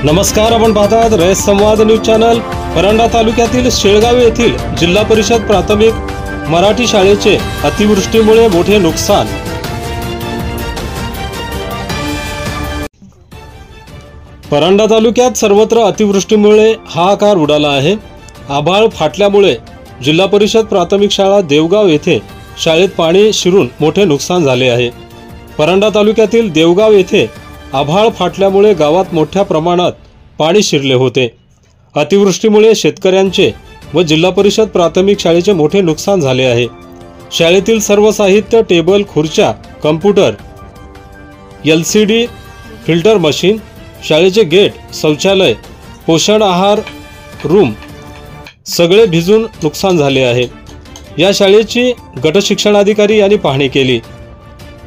नमस्कार, आपण पाहतात रयत संवाद न्यूज चॅनल। परंडा तालुक्यातील शेळगाव येथील जिल्हा परिषद प्राथमिक मराठी शाळेचे अतिवृष्टीमुळे मोठे नुकसान। परंडा तालुक्यात सर्वत्र अतिवृष्टीमुळे हाहाकार उडाला आहे। आभाळ फाटल्यामुळे जिल्हा परिषद प्राथमिक शाळा देवगाव येथे शाळेत पाणी शिरून मोठे नुकसान झाले आहे। परंडा तालुक्यातील देवगाव येथे आभाळ फाटल्यामुळे गावात मोठ्या प्रमाणात पाणी शिरले होते। अतिवृष्टीमुळे शेतकऱ्यांचे व जिल्हा परिषद प्राथमिक शाळेचे मोठे नुकसान झाले आहे। शाळेतील सर्व साहित्य, टेबल, खुर्च्या, कॉम्प्युटर, LCD, फिल्टर मशीन, शाळेचे गेट, शौचालय, पोषण आहार रूम सगळे भिजून नुकसान झाले आहे। या शाळेची गट शिक्षणाधिकारी यांनी पाहणी केली।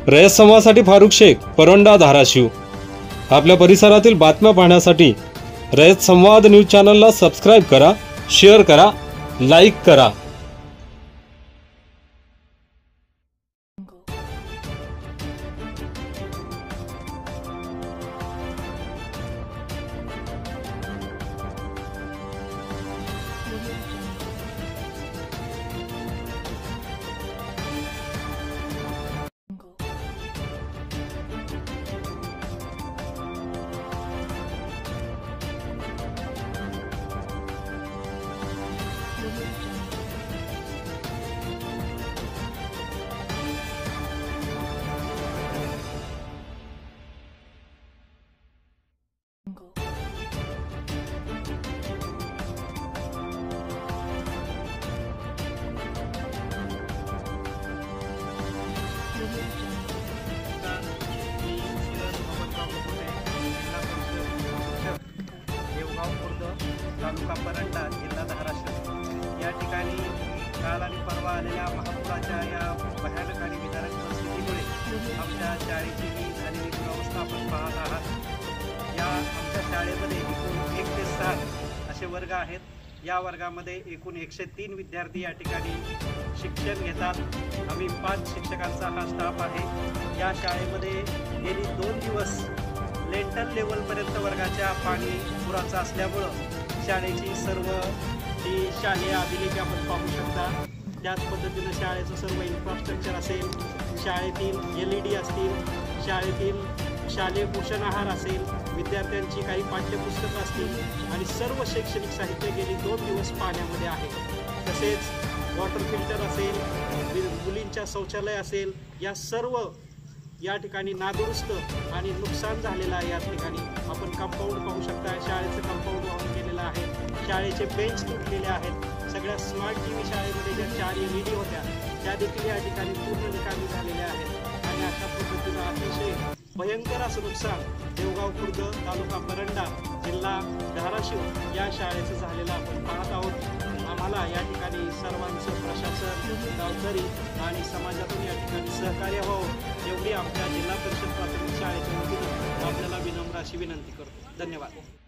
रयत संवादसाठी फारुख शेख, परंडा, धाराशिव। आपल्या परिसरातील बातम्या पाहण्यासाठी रयत संवाद न्यूज चॅनलला सबस्क्राइब करा, शेअर करा, लाईक करा। तालुका परंडा, जिल्हा धाराशिव या ठिकाणी काल आणि परवा आलेल्या महापुराच्या या भयानक आणि विदारक परिस्थितीमुळे आमच्या शाळेची झालेली दुरावस्था आपण पाहत आहात। या आमच्या शाळेमध्ये एकूण 1 ते 7 असे वर्ग आहेत। या वर्गामध्ये एकूण 103 विद्यार्थी या ठिकाणी शिक्षण घेतात। आम्ही 5 शिक्षकांचा हा स्टाफ आहे। या शाळेमध्ये गेली 2 दिवस लेंटल लेवलपर्यंत वर्गाच्या पाणी पुराचं असल्यामुळं शाळेची सर्व ही शालेय अभिलेख आपण पाहू शकता। त्याच पद्धतीनं शाळेचं सर्व इन्फ्रास्ट्रक्चर असेल, शाळेतील LED असतील, शाळेतील शालेय पोषण आहार असेल, विद्यार्थ्यांची काही पाठ्यपुस्तकं असतील आणि सर्व शैक्षणिक साहित्य गेली 2 दिवस पाण्यामध्ये आहे। तसेच वॉटर फिल्टर असेल, मुलींच्या शौचालय असेल, या सर्व या ठिकाणी नादुरुस्त आणि नुकसान झालेलं आहे। या ठिकाणी आपण कंपाऊंड पाहू शकता, शाळेचं कंपाऊंड वाहून गेलेलं आहे। शाळेचे बेंच तुटलेले आहेत। सगळ्या स्मार्ट TV शाळेमध्ये ज्या 4 LED होत्या त्या देखील या ठिकाणी पूर्ण निकामी झालेल्या आहेत। आणि अशा पद्धतीनं अतिशय भयंकर असं नुकसान देवगाव खुर्द, तालुका परंडा, जिल्हा धाराशिव या शाळेचं झालेलं आपण पाहत आहोत। आम्हाला या ठिकाणी सर्वांचं प्रशासन, गावकरी आणि समाजातून या ठिकाणी सहकार्य व्हावं एवढी आमच्या जिल्हा परिषद प्राथमिक शाळेच्या वतीनं आपल्याला विनम्र अशी विनंती करतो। धन्यवाद।